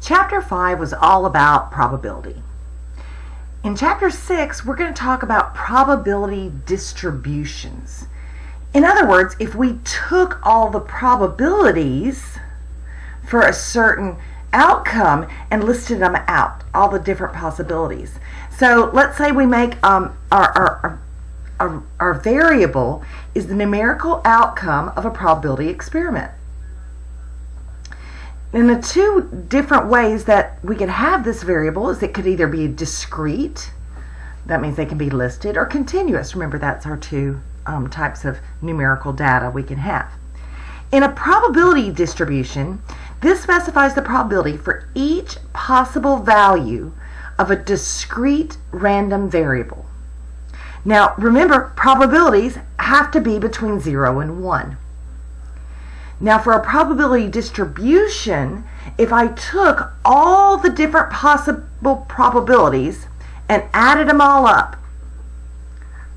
Chapter 5 was all about probability. In Chapter 6, we're going to talk about probability distributions. In other words, if we took all the probabilities for a certain outcome and listed them out, all the different possibilities. So let's say we make our variable is the numerical outcome of a probability experiment. And the two different ways that we could have this variable is it could either be discrete, that means they can be listed, or continuous. Remember, that's our two types of numerical data we can have. In a probability distribution, this specifies the probability for each possible value of a discrete random variable. Now, remember, probabilities have to be between 0 and 1. Now, for a probability distribution, if I took all the different possible probabilities and added them all up,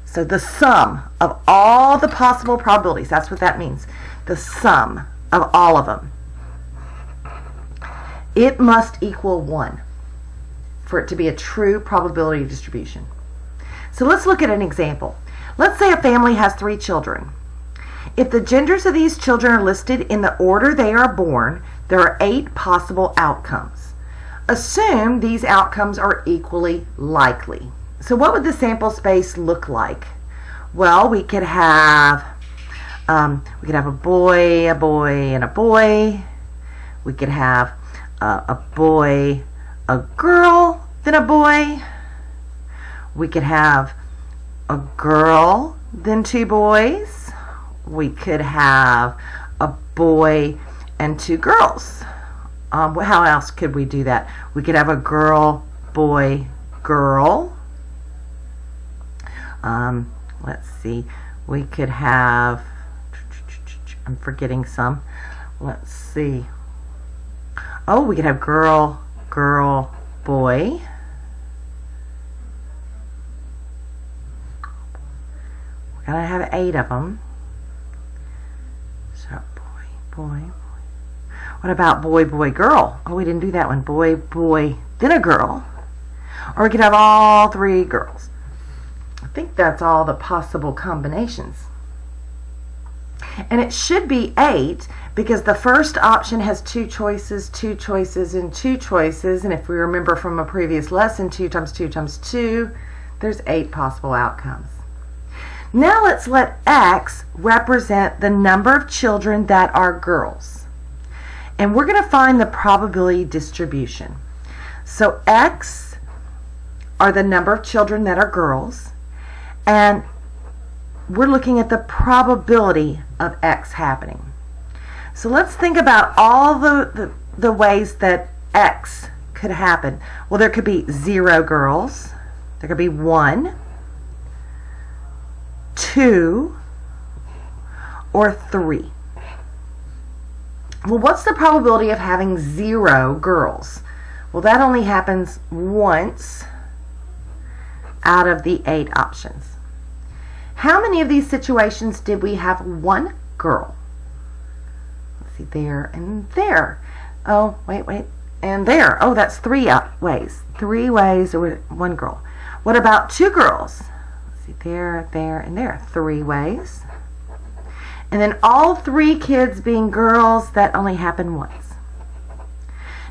so the sum of all the possible probabilities, that's what that means, the sum of all of them, it must equal 1 for it to be a true probability distribution. So let's look at an example. Let's say a family has 3 children. If the genders of these children are listed in the order they are born, there are 8 possible outcomes. Assume these outcomes are equally likely. So what would the sample space look like? Well, we could have a boy, and a boy. We could have a boy, a girl, then a boy. We could have a girl, then 2 boys. We could have a boy and 2 girls. How else could we do that? We could have a girl, boy, girl. Let's see. We could have, I'm forgetting some. Let's see. Oh, we could have girl, girl, boy. We're going to have 8 of them. So boy. What about boy, boy, girl? Oh, we didn't do that one. Boy, boy, then a girl. Or we could have all 3 girls. I think that's all the possible combinations. And it should be 8 because the first option has 2 choices, 2 choices, and 2 choices. And if we remember from a previous lesson, 2 times 2 times 2, there's 8 possible outcomes. Now let's let X represent the number of children that are girls. And we're going to find the probability distribution. So X are the number of children that are girls. And we're looking at the probability of X happening. So let's think about all the ways that X could happen. Well, there could be 0 girls. There could be 1. 2 or 3. Well, what's the probability of having 0 girls? Well, that only happens once out of the 8 options. How many of these situations did we have 1 girl? Let's see, there and there. Oh, wait, and there. Oh, that's 3 ways. 3 ways or 1 girl. What about 2 girls? There, and there. 3 ways. And then all 3 kids being girls, that only happened once.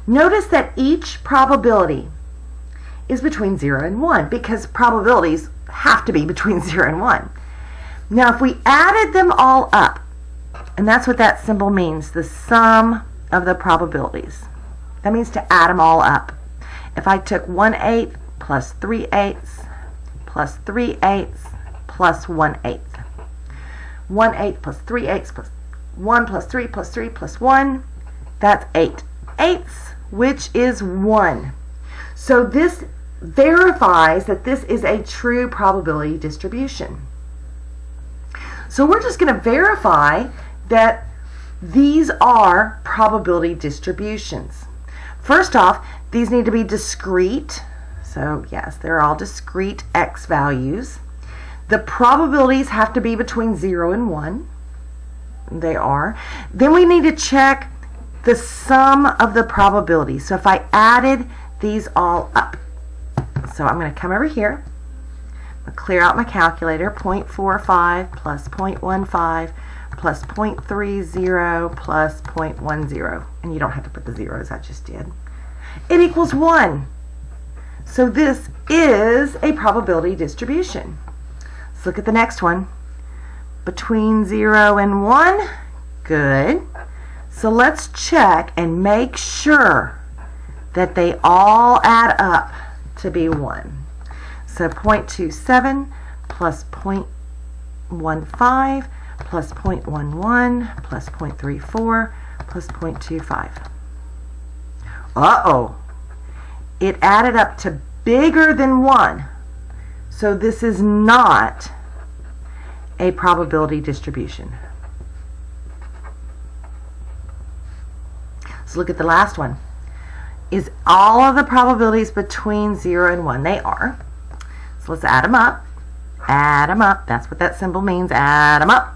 Notice that each probability is between 0 and 1 because probabilities have to be between 0 and 1. Now if we added them all up, and that's what that symbol means, the sum of the probabilities. That means to add them all up. If I took 1/8 plus 3/8 plus 3/8 plus 1/8. 1/8 plus 3/8 plus 1 plus 3 plus 3 plus 1, that's 8/8, which is 1. So this verifies that this is a true probability distribution. So we're just going to verify that these are probability distributions. First off, these need to be discrete. So yes, they're all discrete X values. The probabilities have to be between 0 and 1. They are. Then we need to check the sum of the probabilities. So if I added these all up, so I'm going to come over here, I'll clear out my calculator, 0.45 plus 0.15 plus 0.30 plus 0.10. And you don't have to put the zeros, I just did. It equals 1. So this is a probability distribution. Let's look at the next one. Between 0 and 1, good. So let's check and make sure that they all add up to be 1. So 0.27 plus 0.15 plus 0.11 plus 0.34 plus 0.25. Uh-oh. It added up to bigger than 1. So this is not a probability distribution. Let's look at the last one. Is all of the probabilities between 0 and 1? They are. So let's add them up. Add them up. That's what that symbol means. Add them up.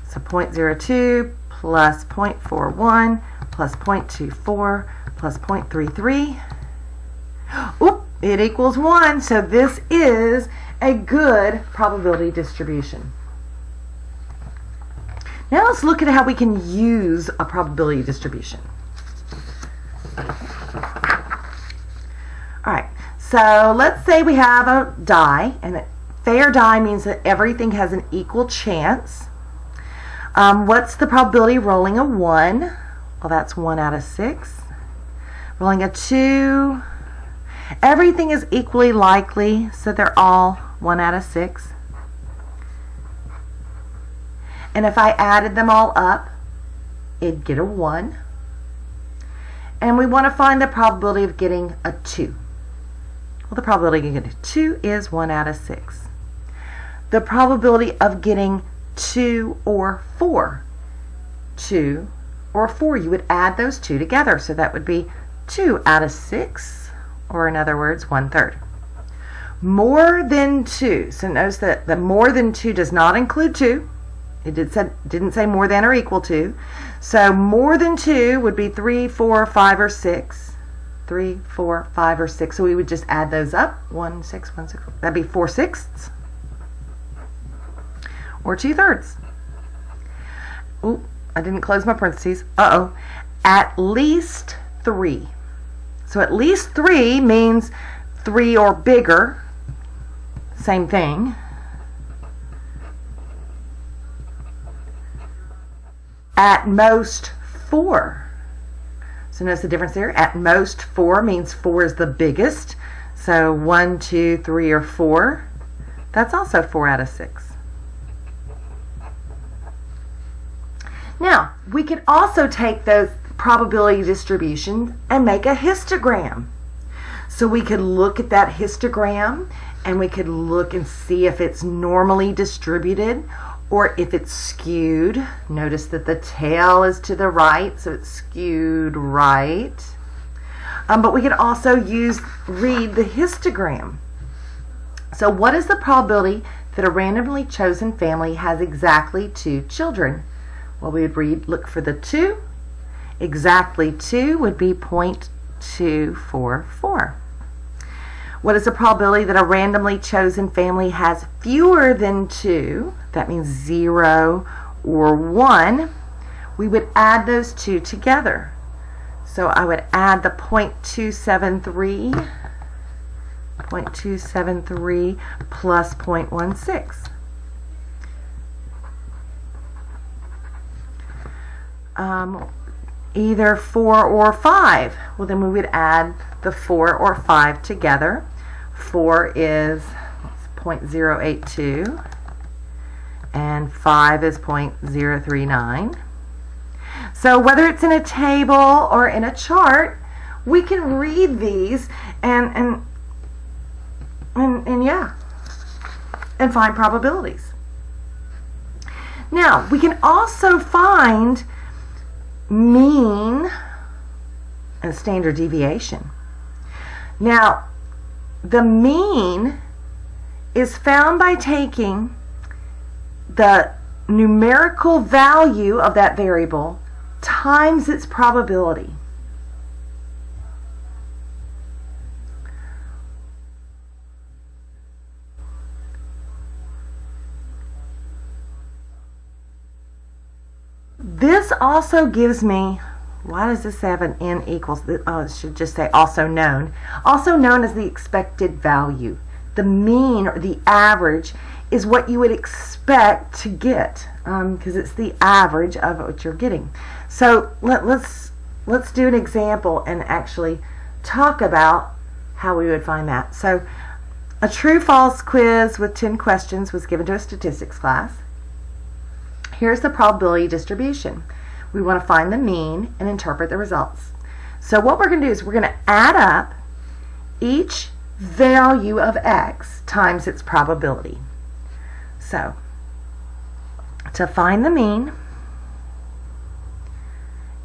So 0.02 plus 0.41 plus 0.24 plus 0.33. Oop, it equals 1. So this is a good probability distribution. Now let's look at how we can use a probability distribution. Alright, so let's say we have a die, and a fair die means that everything has an equal chance. What's the probability of rolling a 1? Well, that's 1 out of 6. Rolling a 2. Everything is equally likely, so they're all 1 out of 6. And if I added them all up, it'd get a 1. And we want to find the probability of getting a 2. Well, the probability of getting a 2 is 1 out of 6. The probability of getting 2 or 4. 2 or 4. You would add those two together. So that would be 2 out of 6, or in other words, 1/3. More than 2. So notice that the more than 2 does not include 2. It didn't say more than or equal to. So more than 2 would be 3, 4, 5, or 6. 3, 4, 5, or 6. So we would just add those up. 1, 6, 1, 6. That'd be 4/6. Or 2/3. Oop, I didn't close my parentheses. Uh-oh. At least 3. So at least 3 means 3 or bigger. Same thing. At most 4. So notice the difference there. At most 4 means 4 is the biggest. So 1, 2, 3, or 4. That's also 4 out of 6. Now, we could also take those probability distributions and make a histogram. So we could look at that histogram and we could look and see if it's normally distributed or if it's skewed. Notice that the tail is to the right, so it's skewed right. But we could also read the histogram. So what is the probability that a randomly chosen family has exactly 2 children? Well, we would look for the 2. Exactly 2 would be 0.244. What is the probability that a randomly chosen family has fewer than 2? That means 0 or 1. We would add those two together. So I would add the 0.273 plus 0.16. Either 4 or 5. Well, then we would add the 4 or 5 together. 4 is 0.082 and 5 is 0.039. So whether it's in a table or in a chart, we can read these and find probabilities. Now, we can also find mean and standard deviation. Now, the mean is found by taking the numerical value of that variable times its probability. This also gives me, why does this have an n equals? Oh, it should just say also known. Also known as the expected value. The mean or the average is what you would expect to get, because it's the average of what you're getting. So let's do an example and actually talk about how we would find that. So a true-false quiz with 10 questions was given to a statistics class. Here's the probability distribution. We want to find the mean and interpret the results. So what we're going to do is we're going to add up each value of x times its probability. So to find the mean,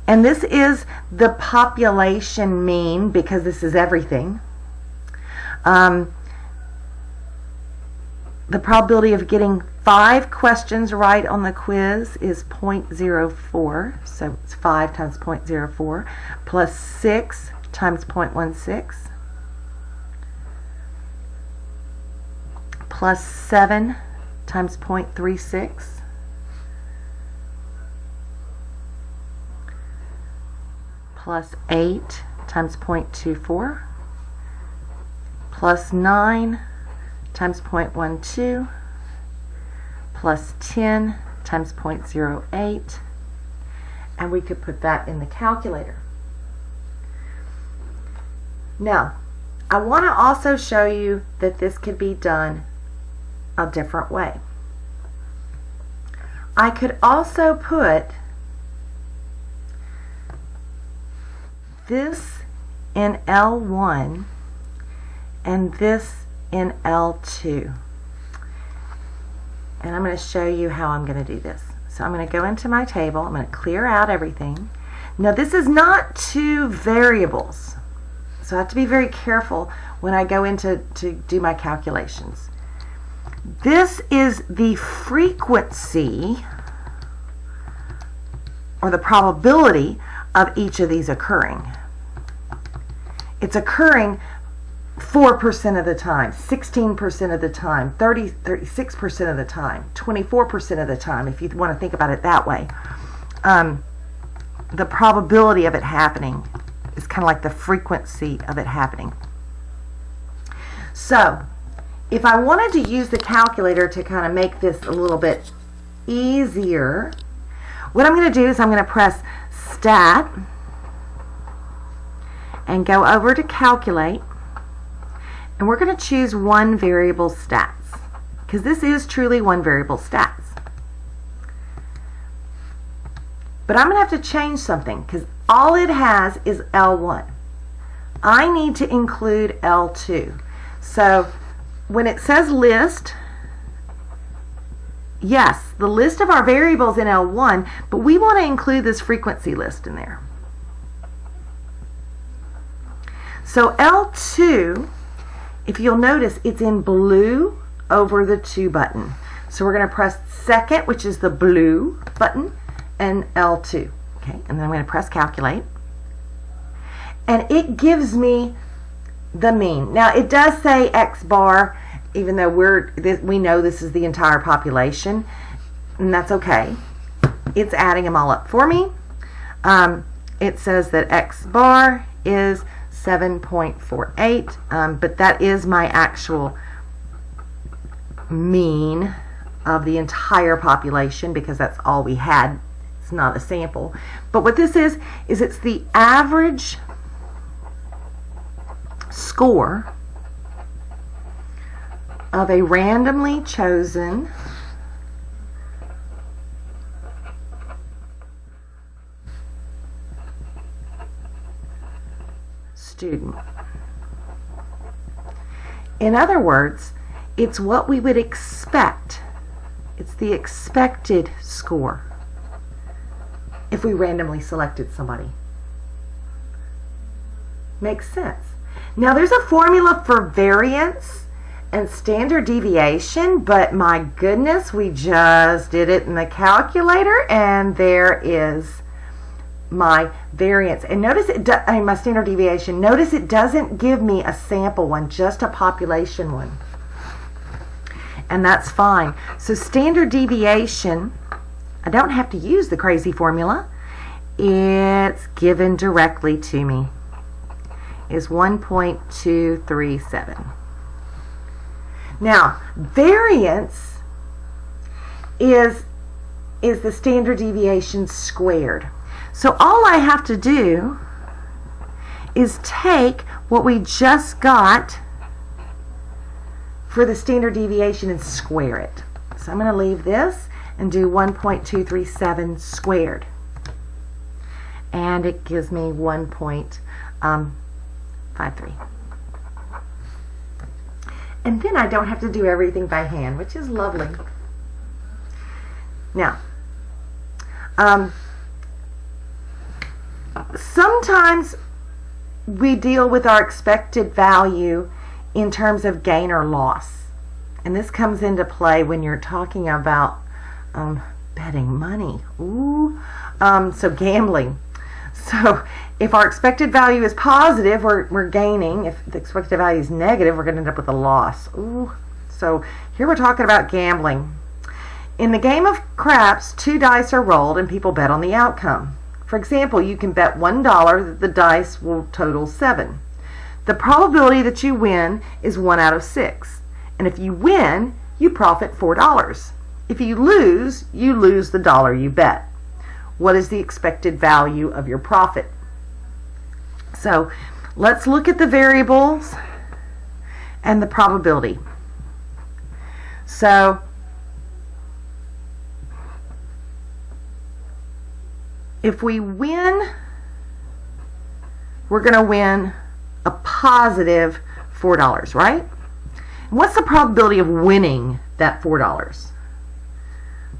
and this is the population mean because this is everything. The probability of getting 5 questions right on the quiz is 0.04, so it's 5 times 0.04, plus 6 times 0.16, plus 7 times 0.36, plus 8 times 0.24, plus 9 times 0.12, plus 10 times 0.08, and we could put that in the calculator. Now, I want to also show you that this could be done a different way. I could also put this in L1 and this in L2. And I'm going to show you how I'm going to do this. So I'm going to go into my table. I'm going to clear out everything. Now this is not 2 variables. So I have to be very careful when I go into to do my calculations. This is the frequency or the probability of each of these occurring. It's occurring 4% of the time, 16% of the time, 36% of the time, 24% of the time, if you want to think about it that way. The probability of it happening is kind of like the frequency of it happening. So, if I wanted to use the calculator to kind of make this a little bit easier, what I'm going to do is I'm going to press Stat and go over to Calculate. And we're going to choose one variable stats, because this is truly one variable stats. But I'm going to have to change something, because all it has is L1. I need to include L2. So when it says list, yes, the list of our variables in L1, but we want to include this frequency list in there. So L2, if you'll notice, it's in blue over the 2 button. So we're going to press second, which is the blue button, and L2. Okay, and then I'm going to press calculate. And it gives me the mean. Now it does say X bar, even though we know this is the entire population, and that's okay. It's adding them all up for me. It says that X bar is 7.48, but that is my actual mean of the entire population because that's all we had. It's not a sample. But what this is it's the average score of a randomly chosen student. In other words, it's what we would expect. It's the expected score if we randomly selected somebody. Makes sense. Now there's a formula for variance and standard deviation, but my goodness, we just did it in the calculator and there is my variance. And notice my standard deviation. Notice it doesn't give me a sample one, just a population one. And that's fine. So standard deviation, I don't have to use the crazy formula. It's given directly to me. Is 1.237. Now, variance is the standard deviation squared. So all I have to do is take what we just got for the standard deviation and square it. So I'm going to leave this and do 1.237 squared. And it gives me 1.53. And then I don't have to do everything by hand, which is lovely. Now, sometimes we deal with our expected value in terms of gain or loss. And this comes into play when you're talking about betting money. Ooh. So gambling. So if our expected value is positive, we're gaining. If the expected value is negative, we're going to end up with a loss. Ooh. So here we're talking about gambling. In the game of craps, 2 dice are rolled and people bet on the outcome. For example, you can bet $1 that the dice will total 7. The probability that you win is 1 out of 6. And if you win, you profit $4. If you lose the dollar you bet. What is the expected value of your profit? So let's look at the variables and the probability. So if we win, we're going to win a positive $4, right? And what's the probability of winning that $4?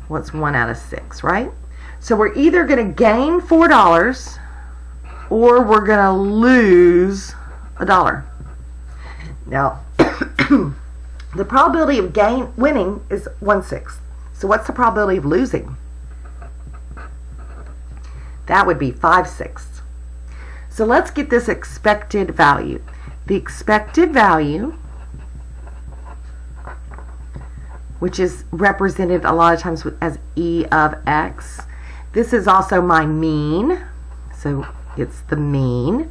What's 1 out of 6, right? So we're either going to gain $4 or we're going to lose $1. Now, the probability of winning is 1/6. So what's the probability of losing? That would be 5/6. So let's get this expected value. The expected value, which is represented a lot of times as E of X. This is also my mean, so it's the mean.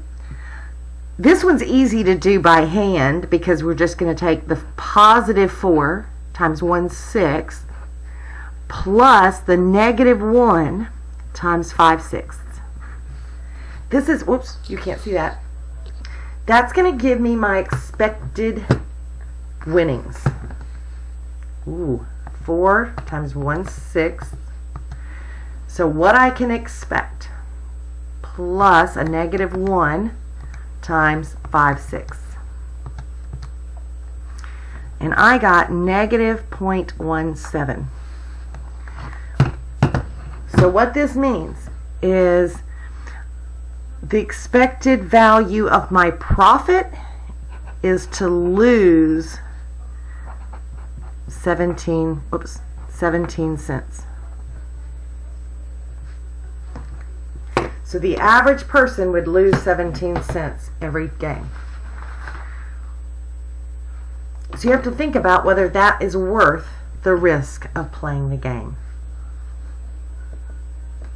This one's easy to do by hand because we're just going to take the positive 4 times 1/6 plus the negative 1 times 5/6. This is, whoops, you can't see that. That's going to give me my expected winnings. Ooh, 4 times 1/6. So what I can expect plus a negative 1 times 5/6. And I got negative 0.17. So what this means is the expected value of my profit is to lose 17 cents. So the average person would lose 17 cents every game. So you have to think about whether that is worth the risk of playing the game.